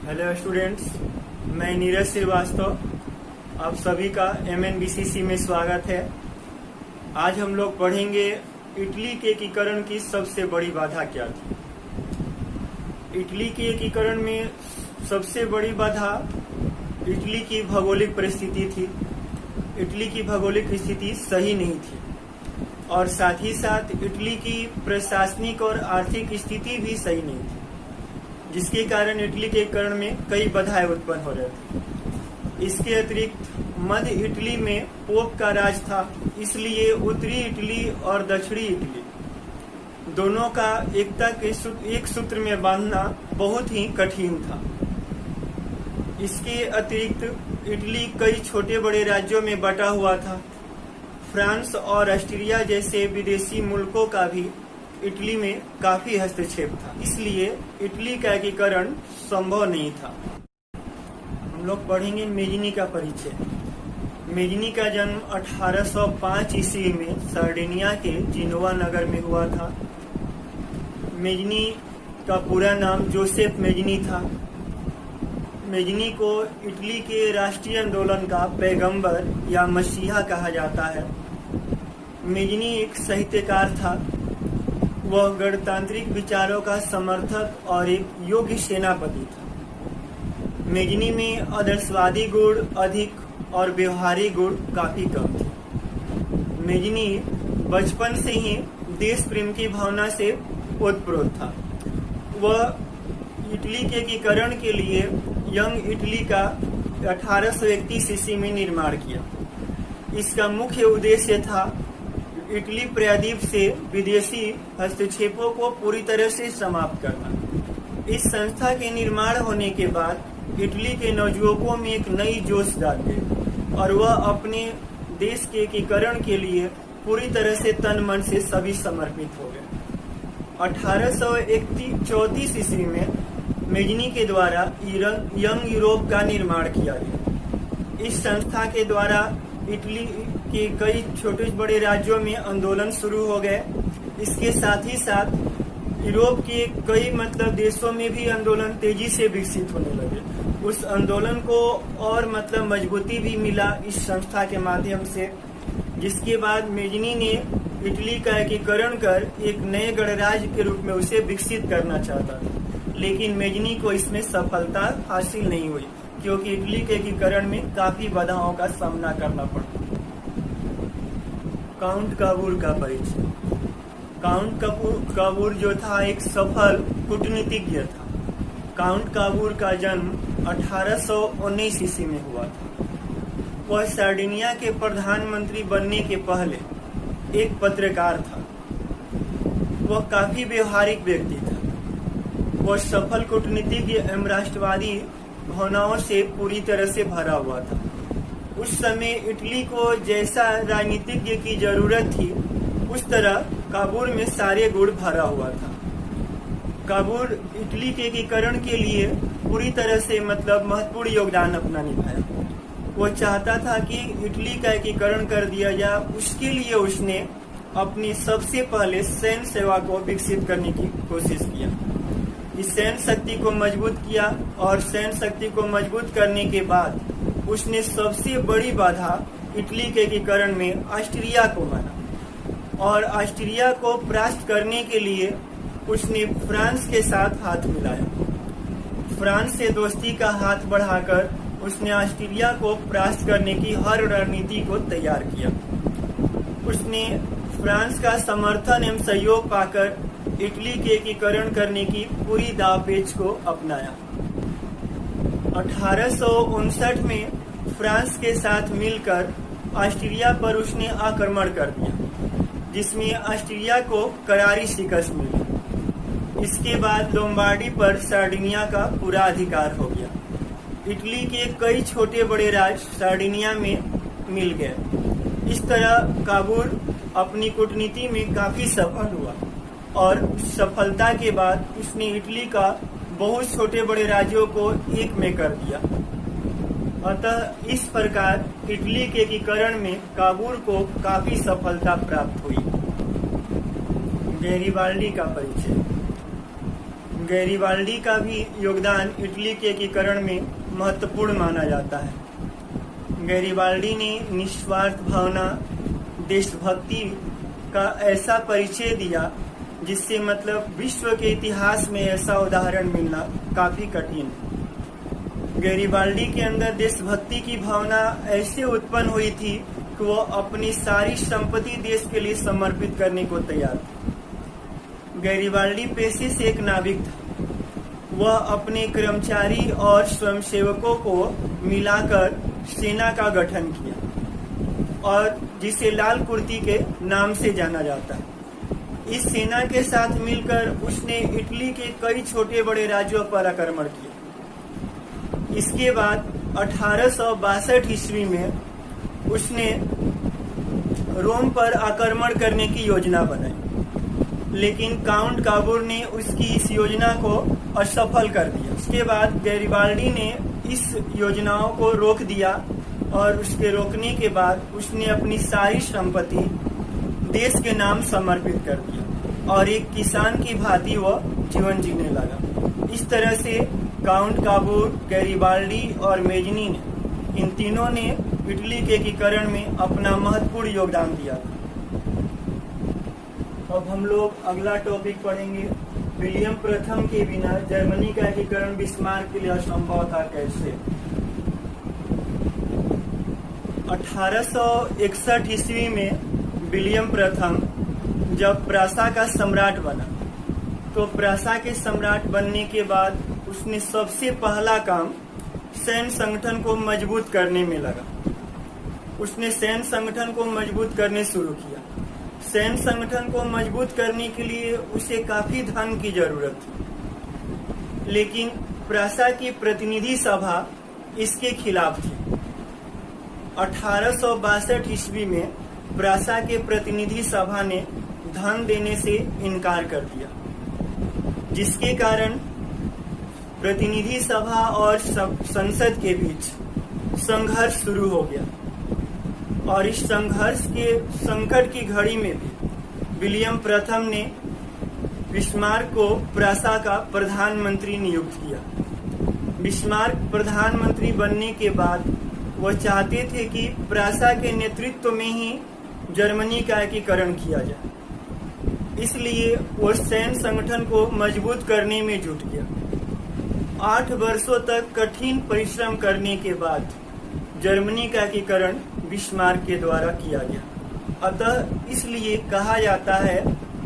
Hello students, मैं नीरज श्रीवास्तव। आप सभी का MNBCC में स्वागत है। आज हम लोग पढ़ेंगे इटली के एकीकरण की सबसे बड़ी बाधा क्या थी। इटली के एकीकरण में सबसे बड़ी बाधा इटली की भौगोलिक परिस्थिति थी। इटली की भौगोलिक स्थिति सही नहीं थी और साथ ही साथ इटली की प्रशासनिक और आर्थिक स्थिति भी सही नहीं थी, जिसके कारण इटली के एकीकरण में कई बाधाएं उत्पन्न हो रहे थे। इसके अतिरिक्त मध्य इटली में पोप का राज था, इसलिए उत्तरी इटली और दक्षिणी इटली दोनों का एकता के एक सूत्र में बांधना बहुत ही कठिन था। इसके अतिरिक्त इटली कई छोटे बड़े राज्यों में बटा हुआ था। फ्रांस और ऑस्ट्रिया जैसे विदेशी मुल्कों का भी इटली में काफी हस्तक्षेप था, इसलिए इटली का एकीकरण संभव नहीं था। हम लोग पढ़ेंगे मेजिनी का परिचय। मेजिनी का जन्म 1805 ईस्वी में सार्डिनिया के जिनोवा नगर में हुआ था। मेजिनी का पूरा नाम जोसेफ मेजिनी था। मेजिनी को इटली के राष्ट्रीय आंदोलन का पैगंबर या मसीहा कहा जाता है। मेजिनी एक साहित्यकार था। वह गणतांत्रिक विचारों का समर्थक और एक योग्य सेनापति था। मेजिनी में आदर्शवादी गुण अधिक और व्यवहारिक गुण काफी कम थे। मेजिनी बचपन से ही देश प्रेम की भावना से ओतप्रोत था। वह इटली के एकीकरण के लिए यंग इटली का 1831 ईस्वी में निर्माण किया। इसका मुख्य उद्देश्य था इटली प्रायद्वीप से विदेशी हस्तक्षेपों को पूरी तरह से समाप्त करना। इस संस्था के निर्माण होने के बाद इटली के नवयुवकों में एक नई जोश जाग गई और वह अपने देश के एकीकरण के लिए पूरी तरह से तन मन से सभी समर्पित हो गए। 1834 ईस्वी में मेजिनी के द्वारा यंग यूरोप का निर्माण किया गया। इस संस्था के द्वारा इटली के कई छोटे बड़े राज्यों में आंदोलन शुरू हो गए। इसके साथ ही साथ यूरोप के कई देशों में भी आंदोलन तेजी से विकसित होने लगे। उस आंदोलन को और मजबूती भी मिला इस संस्था के माध्यम से, जिसके बाद मेजिनी ने इटली का एकीकरण कर एक नए गणराज्य के रूप में उसे विकसित करना चाहता था, लेकिन मेजिनी को इसमें सफलता हासिल नहीं हुई क्योंकि इटली के एकीकरण में काफी बाधाओं का सामना करना पड़ा। काउंट काबूर का परिचय। काउंट काबूर जो था एक सफल कूटनीतिज्ञ था। काउंट काबूर का जन्म 1819 ईस्वी में हुआ था। वह सार्डिनिया के प्रधानमंत्री बनने के पहले एक पत्रकार था। वह काफी व्यवहारिक व्यक्ति था। वह सफल कूटनीतिज्ञ एवं राष्ट्रवादी भावनाओं से पूरी तरह से भरा हुआ था। उस समय इटली को जैसा राजनीतिज्ञ की जरूरत थी, उस तरह काबूर में सारे गुण भरा हुआ था। काबूर इटली के एकीकरण के लिए पूरी तरह से महत्वपूर्ण योगदान अपना निभाया। वो चाहता था कि इटली का एकीकरण कर दिया जाए। उसके लिए उसने अपनी सबसे पहले सैन्य सेवा को विकसित करने की कोशिश किया। इस सैन्य शक्ति को मजबूत किया और सैन्य शक्ति को मजबूत करने के बाद उसने सबसे बड़ी बाधा इटली के एकीकरण में ऑस्ट्रिया को माना और ऑस्ट्रिया को परास्त करने के लिए उसने फ्रांस के साथ हाथ मिलाया। फ्रांस से दोस्ती का हाथ बढ़ाकर उसने ऑस्ट्रिया को परास्त करने की हर रणनीति को तैयार किया। उसने फ्रांस का समर्थन एवं सहयोग पाकर इटली के एकीकरण करने की पूरी दावपेच को अपनाया। 1859 में फ्रांस के साथ मिलकर ऑस्ट्रिया पर उसने आक्रमण कर दिया, जिसमें ऑस्ट्रिया को करारी शिकस्त मिली। इसके बाद लोम्बार्डी पर सार्डिनिया का पूरा अधिकार हो गया। इटली के कई छोटे बड़े राज्य सार्डिनिया में मिल गए। इस तरह काबूर अपनी कूटनीति में काफी सफल हुआ और सफलता के बाद उसने इटली का बहुत छोटे बड़े राज्यों को एक में कर दिया। अतः इस प्रकार इटली के एकीकरण में काबूर को काफी सफलता प्राप्त हुई। गैरिबाल्डी का परिचय। गैरिबाल्डी का भी योगदान इटली के एकीकरण में महत्वपूर्ण माना जाता है। गैरिबाल्डी ने निस्वार्थ भावना, देशभक्ति का ऐसा परिचय दिया जिससे मतलब विश्व के इतिहास में ऐसा उदाहरण मिलना काफी कठिन है। गैरिबाल्डी के अंदर देशभक्ति की भावना ऐसे उत्पन्न हुई थी कि वो अपनी सारी संपत्ति देश के लिए समर्पित करने को तैयार थे। गैरिबाल्डी पेशे से एक नाविक था। वह अपने कर्मचारी और स्वयंसेवकों को मिलाकर सेना का गठन किया और जिसे लाल कुर्ती के नाम से जाना जाता है। इस सेना के साथ मिलकर उसने इटली के कई छोटे बड़े राज्यों पर आक्रमण किया। इसके बाद 1862 ईस्वी में उसने रोम पर आक्रमण करने की योजना बनाई, लेकिन काउंट काबूर ने उसकी इस योजना को असफल कर दिया। उसके बाद गैरिबाल्डी ने इस योजनाओं को रोक दिया और उसके रोकने के बाद उसने अपनी सारी संपत्ति देश के नाम समर्पित कर दिया और एक किसान की भांति वह जीवन जीने लगा। इस तरह से काउंट काबूर, गैरिबाल्डी और मेजनी ने, इन तीनों ने इटली के एकीकरण में अपना महत्वपूर्ण योगदान दिया था। अब हम लोग अगला टॉपिक पढ़ेंगे, विलियम प्रथम के बिना जर्मनी का एकीकरण बिस्मार्क के लिए असंभव था कैसे। 1861 ईस्वी में विलियम प्रथम जब प्रासा का सम्राट बना, तो प्रासा के सम्राट बनने के बाद उसने सबसे पहला काम सैन्य संगठन को मजबूत करने में लगा। उसने सैन्य संगठन को मजबूत करने शुरू किया। सैन्य संगठन को मजबूत करने के लिए उसे काफी धन की जरूरत थी, लेकिन प्रासा की प्रतिनिधि सभा इसके खिलाफ थी। 1862 ईस्वी में प्रासा के प्रतिनिधि सभा ने धन देने से इनकार कर दिया, जिसके कारण प्रतिनिधि सभा और संसद के बीच संघर्ष शुरू हो गया और इस संघर्ष के संकट की घड़ी में भी विलियम प्रथम ने बिस्मार्क को प्रासा का प्रधानमंत्री नियुक्त किया। बिस्मार्क प्रधानमंत्री बनने के बाद वह चाहते थे कि प्रासा के नेतृत्व में ही जर्मनी का एकीकरण किया जाए, इसलिए वो सैन्य संगठन को मजबूत करने में जुट गया। 8 वर्षों तक कठिन परिश्रम करने के बाद जर्मनी का एकीकरण बिस्मार्क के द्वारा किया गया। अतः इसलिए कहा जाता है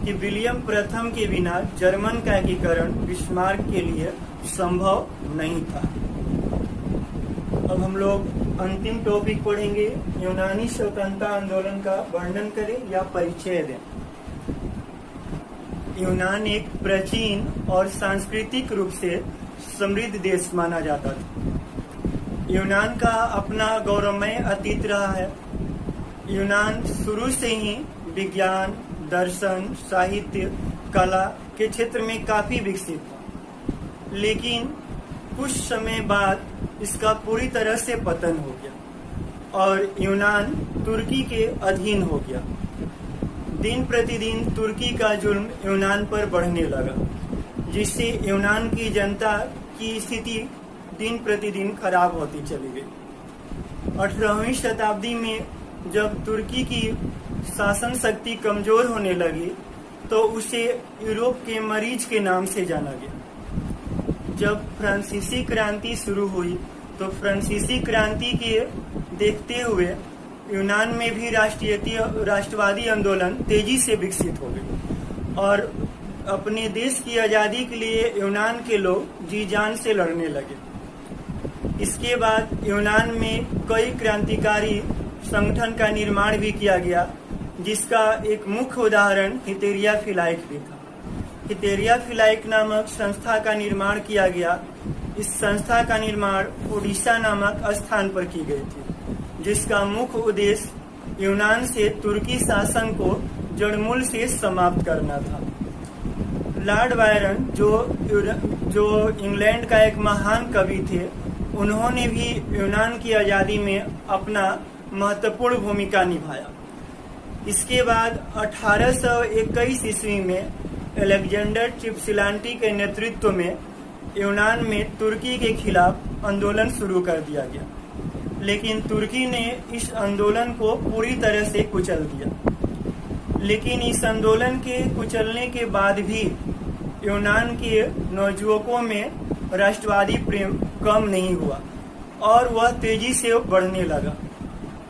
कि विलियम प्रथम के बिना जर्मन का एकीकरण बिस्मार्क के लिए संभव नहीं था। अब हम लोग अंतिम टॉपिक पढ़ेंगे, यूनानी स्वतंत्रता आंदोलन का वर्णन करें या परिचय दें। यूनान एक प्राचीन और सांस्कृतिक रूप से समृद्ध देश माना जाता था। यूनान का अपना गौरवमय अतीत रहा है। यूनान शुरू से ही विज्ञान, दर्शन, साहित्य, कला के क्षेत्र में काफी विकसित था, लेकिन कुछ समय बाद इसका पूरी तरह से पतन हो गया और यूनान तुर्की के अधीन हो गया। दिन प्रतिदिन तुर्की का जुल्म यूनान पर बढ़ने लगा, जिससे यूनान की जनता की स्थिति दिन प्रतिदिन खराब होती चली गई। 18वीं शताब्दी में जब तुर्की की शासन शक्ति कमजोर होने लगी, तो उसे यूरोप के मरीज के नाम से जाना गया। जब फ्रांसीसी क्रांति शुरू हुई, तो फ्रांसीसी क्रांति के देखते हुए यूनान में भी राष्ट्रवादी आंदोलन तेजी से विकसित हो गई और अपने देश की आजादी के लिए यूनान के लोग जी जान से लड़ने लगे। इसके बाद यूनान में कई क्रांतिकारी संगठन का निर्माण भी किया गया, जिसका एक मुख्य उदाहरण हितेरिया फिलाइक भी था। हितेरिया फिलाइक नामक संस्था का निर्माण किया गया। इस संस्था का निर्माण ओडिशा नामक स्थान पर की गई थी, जिसका मुख्य उद्देश्य यूनान से तुर्की शासन को जड़मूल से समाप्त करना था। लॉर्ड बायरन, जो इंग्लैंड का एक महान कवि थे, उन्होंने भी यूनान की आजादी में अपना महत्वपूर्ण भूमिका निभाया। इसके बाद 1821 ईस्वी में अलेक्जेंडर चिपसिलांटी के नेतृत्व में यूनान में तुर्की के खिलाफ आंदोलन शुरू कर दिया गया, लेकिन तुर्की ने इस आंदोलन को पूरी तरह से कुचल दिया। लेकिन इस आंदोलन के कुचलने के बाद भी यूनान के नवयुवकों में राष्ट्रवादी प्रेम कम नहीं हुआ और वह तेजी से बढ़ने लगा,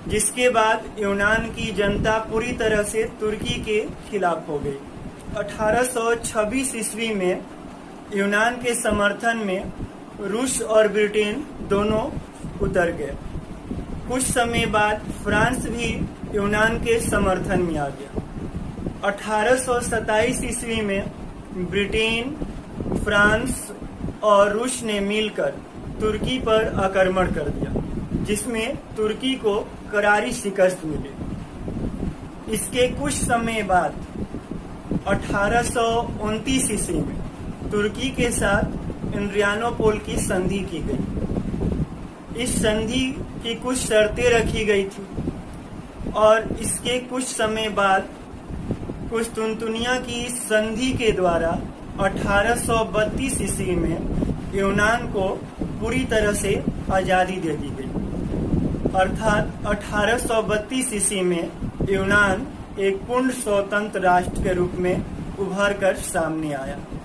जिसके बाद यूनान की जनता पूरी तरह से तुर्की के खिलाफ हो गई। 1826 ईस्वी में यूनान के समर्थन में रूस और ब्रिटेन दोनों उतर गए। कुछ समय बाद फ्रांस भी यूनान के समर्थन में आ गया। 1827 ईस्वी में ब्रिटेन, फ्रांस और रूस ने मिलकर तुर्की पर आक्रमण कर दिया, जिसमें तुर्की को करारी शिकस्त मिली। इसके कुछ समय बाद 1829 ईस्वी में तुर्की के साथ एड्रियानोपोल की संधि की गई। इस संधि की कुछ शर्तें रखी गई थी और इसके कुछ समय बाद कुस्तुनतुनिया की संधि के द्वारा 1832 ईस्वी में यूनान को पूरी तरह से आजादी दे दी गई। अर्थात 1832 ईस्वी में यूनान एक पूर्ण स्वतंत्र राष्ट्र के रूप में उभर कर सामने आया।